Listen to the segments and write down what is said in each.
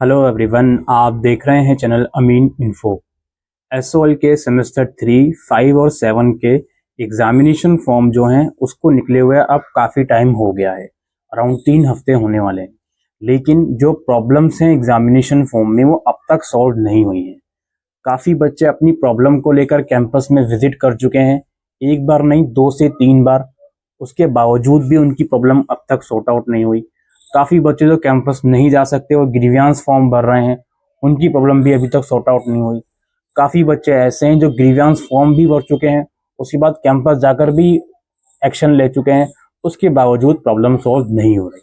Hello everyone, आप देख रहे हैं चैनल अमीन इन्फो। एसओएल के सेमेस्टर 3, 5 और 7 के एग्जामिनेशन फॉर्म जो हैं उसको निकले हुए अब काफ़ी टाइम हो गया है। अराउंड 3 हफ्ते होने वाले हैं, लेकिन जो प्रॉब्लम्स हैं एग्जामिनेशन फॉर्म में वो अब तक सॉल्व नहीं हुई हैं। काफ़ी बच्चे अपनी प्रॉब्लम को लेकर कैंपस में विजिट कर चुके हैं, एक बार नहीं 2 से 3 बार। उसके बावजूद भी उनकी प्रॉब्लम अब तक सॉर्ट आउट नहीं हुई। काफ़ी बच्चे जो कैंपस नहीं जा सकते और ग्रीवियंस फॉर्म भर रहे हैं, उनकी प्रॉब्लम भी अभी तक सॉर्ट आउट नहीं हुई। काफ़ी बच्चे ऐसे हैं जो ग्रीवियंस फॉर्म भी भर चुके हैं, उसके बाद कैंपस जाकर भी एक्शन ले चुके हैं, उसके बावजूद प्रॉब्लम सॉल्व नहीं हो रही।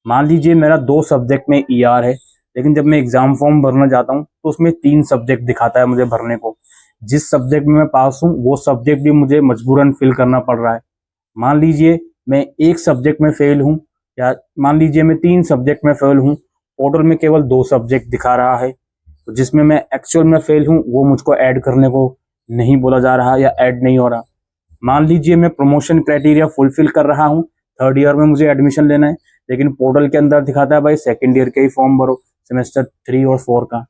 मान लीजिए मेरा 2 सब्जेक्ट में ईआर है, लेकिन जब मैं एग्जाम फॉर्म भरना जाता हूँ तो उसमें 3 सब्जेक्ट दिखाता है मुझे भरने को। जिस सब्जेक्ट में मैं पास हूँ वो सब्जेक्ट भी मुझे मजबूरन फिल करना पड़ रहा है। मान लीजिए मैं एक सब्जेक्ट में फेल हूँ, या मान लीजिए मैं 3 सब्जेक्ट में फेल हूँ, टोटल में केवल 2 सब्जेक्ट दिखा रहा है। तो जिसमें मैं एक्चुअल में फेल हूँ वो मुझको ऐड करने को नहीं बोला जा रहा या ऐड नहीं हो रहा। मान लीजिए मैं प्रमोशन क्राइटेरिया फुलफिल कर रहा हूँ, 3rd ईयर में मुझे एडमिशन लेना है, लेकिन पोर्टल के अंदर दिखाता है भाई 2nd ईयर के ही फॉर्म भरो, सेमेस्टर 3 और 4 का।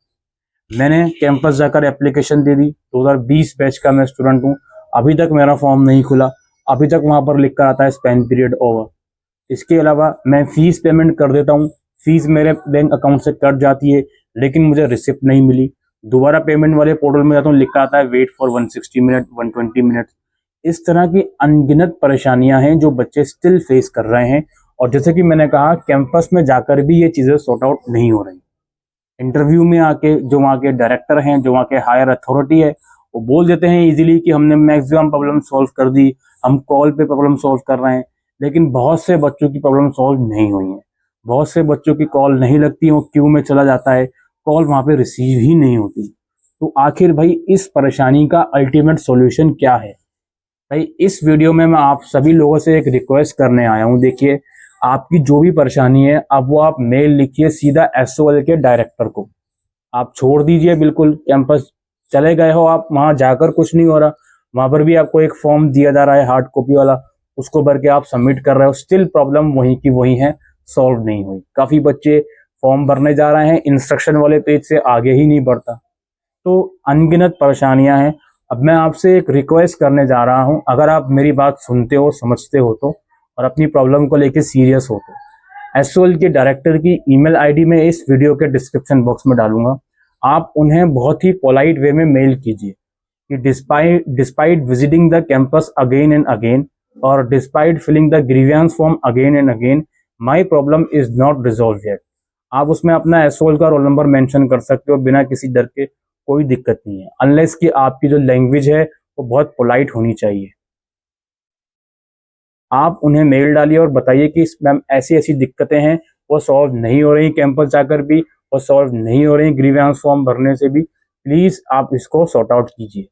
मैंने कैंपस जाकर एप्लीकेशन दे दी, 2020 बैच का मैं स्टूडेंट हूँ, अभी तक मेरा फॉर्म नहीं खुला, अभी तक वहां पर लिख कर आता है स्पेन पीरियड ओवर। इसके अलावा मैं फीस पेमेंट कर देता हूँ, फीस मेरे बैंक अकाउंट से कट जाती है, लेकिन मुझे रिसिप्ट नहीं मिली। दोबारा पेमेंट वाले पोर्टल में जाता हूँ, लिखा आता है वेट फॉर 160 मिनट, 120 मिनट। इस तरह की अनगिनत परेशानियां हैं जो बच्चे स्टिल फेस कर रहे हैं। और जैसे कि मैंने कहा, कैंपस में जाकर भी ये चीजें सॉर्ट आउट नहीं हो रही। इंटरव्यू में आके जो वहाँ के डायरेक्टर हैं, जो वहाँ के हायर अथॉरिटी है, वो बोल देते हैं इजीली कि हमने मैक्सिमम प्रॉब्लम सॉल्व कर दी, हम कॉल पे प्रॉब्लम सॉल्व कर रहे हैं। लेकिन बहुत से बच्चों की प्रॉब्लम सॉल्व नहीं हुई है। बहुत से बच्चों की कॉल नहीं लगती, वो क्यू में चला जाता है, कॉल वहाँ पे रिसीव ही नहीं होती। तो आखिर भाई इस परेशानी का अल्टीमेट सॉल्यूशन क्या है? भाई इस वीडियो में मैं आप सभी लोगों से एक रिक्वेस्ट करने आया हूँ। देखिए, आपकी जो भी परेशानी है, अब वो आप मेल लिखिए सीधा एसओएल के डायरेक्टर को। आप छोड़ दीजिए बिल्कुल कैंपस, चले गए हो आप, वहां जाकर कुछ नहीं हो रहा, वहां पर भी आपको एक फॉर्म दिया जा रहा है हार्ड कॉपी वाला, उसको भर के आप सबमिट कर रहे हो, स्टिल प्रॉब्लम वहीं की वहीं है, सॉल्व नहीं हुई। काफी बच्चे फॉर्म भरने जा रहे हैं, इंस्ट्रक्शन वाले पेज से आगे ही नहीं बढ़ता। तो अनगिनत परेशानियां हैं। अब मैं आपसे एक रिक्वेस्ट करने जा रहा हूं, अगर आप मेरी बात सुनते हो, समझते हो तो, और अपनी प्रॉब्लम को लेकर सीरियस हो तो, एसओएल के डायरेक्टर की ईमेल आईडी में इस वीडियो के डिस्क्रिप्शन बॉक्स में डालूंगा। आप उन्हें बहुत ही पोलाइट वे में मेल कीजिए कि despite visiting the campus again and again, और despite filling the grievance form again and again, my problem is not resolve yet. आप उसमें अपना एसओएल का रोल नंबर मेंशन कर सकते हो बिना किसी डर के, कोई दिक्कत नहीं है, अनलेस कि आपकी जो लैंग्वेज है वो बहुत पोलाइट होनी चाहिए। आप उन्हें मेल डालिए और बताइए कि मैम ऐसी ऐसी दिक्कतें हैं, वो सॉल्व नहीं हो रही कैंपस जाकर भी, और सॉल्व नहीं हो रही ग्रीवियंस फॉर्म भरने से भी, प्लीज आप इसको सॉर्ट आउट कीजिए।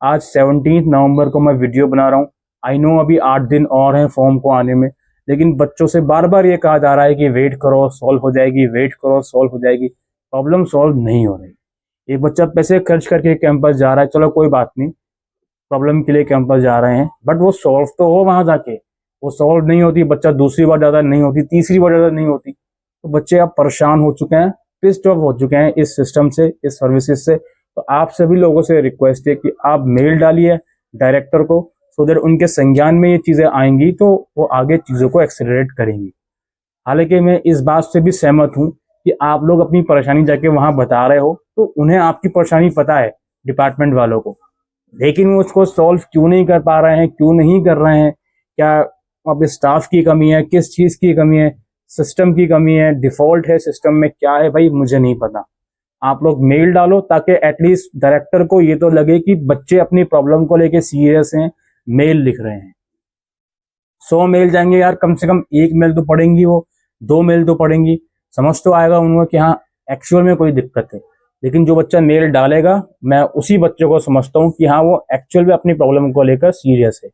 आज 17 नवंबर को मैं वीडियो बना रहा हूँ। आई नो अभी 8 दिन और हैं फॉर्म को आने में, लेकिन बच्चों से बार बार ये कहा जा रहा है कि वेट करो सॉल्व हो जाएगी, वेट करो सॉल्व हो जाएगी। प्रॉब्लम सॉल्व नहीं हो रही। एक बच्चा पैसे खर्च करके कैंपस जा रहा है, चलो कोई बात नहीं, प्रॉब्लम के लिए कैंपस जा रहे हैं, बट वो सॉल्व तो हो वहां जाके। वो सॉल्व नहीं होती, बच्चा दूसरी बार ज्यादा नहीं होती, तीसरी बार ज्यादा नहीं होती, तो बच्चे अब परेशान हो चुके हैं, पिस्ड ऑफ हो चुके हैं इस सिस्टम से, इस सर्विसेज से। तो आप सभी लोगों से रिक्वेस्ट है कि आप मेल डालिए डायरेक्टर को, सो दैट उनके संज्ञान में ये चीजें आएंगी तो वो आगे चीजों को एक्सेलरेट करेंगी। हालांकि मैं इस बात से भी सहमत हूं कि आप लोग अपनी परेशानी जाके वहां बता रहे हो, तो उन्हें आपकी परेशानी पता है, डिपार्टमेंट वालों को, लेकिन वो उसको सॉल्व क्यों नहीं कर पा रहे हैं, क्यों नहीं कर रहे हैं? क्या वहाँ पे स्टाफ की कमी है, किस चीज की कमी है, सिस्टम की कमी है, डिफॉल्ट है सिस्टम में, क्या है भाई मुझे नहीं पता। आप लोग मेल डालो ताकि एटलीस्ट डायरेक्टर को ये तो लगे कि बच्चे अपनी प्रॉब्लम को लेके सीरियस हैं, मेल लिख रहे हैं। 100 मेल जाएंगे यार, कम से कम एक मेल तो पढ़ेंगी वो, 2 मेल तो पढ़ेंगी, समझ तो आएगा उनको कि हाँ एक्चुअल में कोई दिक्कत है। लेकिन जो बच्चा मेल डालेगा, मैं उसी बच्चे को समझता हूँ कि हाँ वो एक्चुअल में अपनी प्रॉब्लम को लेकर सीरियस है।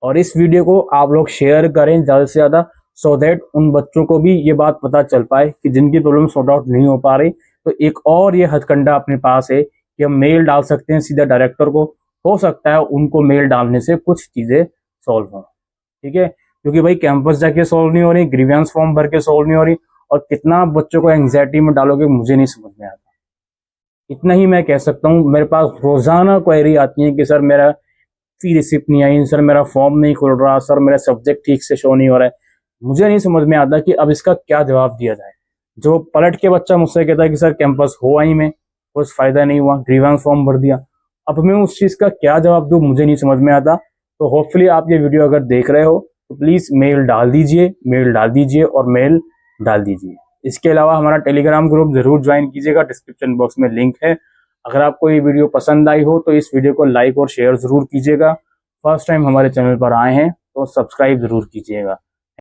और इस वीडियो को आप लोग शेयर करें ज़्यादा से ज़्यादा, सो दैट उन बच्चों को भी ये बात पता चल पाए कि जिनकी प्रॉब्लम सॉर्ट आउट नहीं हो पा रही, तो एक और ये हथकंडा अपने पास है कि हम मेल डाल सकते हैं सीधा डायरेक्टर को। हो सकता है उनको मेल डालने से कुछ चीज़ें सॉल्व हों, ठीक है? क्योंकि भाई कैंपस जाके सॉल्व नहीं हो रही, ग्रीवियंस फॉर्म भर के सॉल्व नहीं हो रही, और कितना आप बच्चों को एंग्जाइटी में डालोगे मुझे नहीं समझ में आता। इतना ही मैं कह सकता हूँ, मेरे पास रोजाना क्वेरी आती है कि सर मेरा फी रिसिप्ट नहीं आई, सर मेरा फॉर्म नहीं खुल रहा, सर मेरा सब्जेक्ट ठीक से शो नहीं हो रहा है। मुझे नहीं समझ में आता कि अब इसका क्या जवाब दिया जाए। जो पलट के बच्चा मुझसे कहता है कि सर कैंपस हुआ ही में, कुछ फायदा नहीं हुआ, ग्रीवेंस फॉर्म भर दिया। अब मैं उस चीज का क्या जवाब दूं मुझे नहीं समझ में आता। तो होपफुली आप ये वीडियो अगर देख रहे हो तो प्लीज मेल डाल दीजिए और मेल डाल दीजिए। इसके अलावा हमारा टेलीग्राम ग्रुप जरूर ज्वाइन कीजिएगा, डिस्क्रिप्शन बॉक्स में लिंक है। अगर आपको ये वीडियो पसंद आई हो तो इस वीडियो को लाइक और शेयर जरूर कीजिएगा। फर्स्ट टाइम हमारे चैनल पर आए हैं तो सब्सक्राइब जरूर कीजिएगा।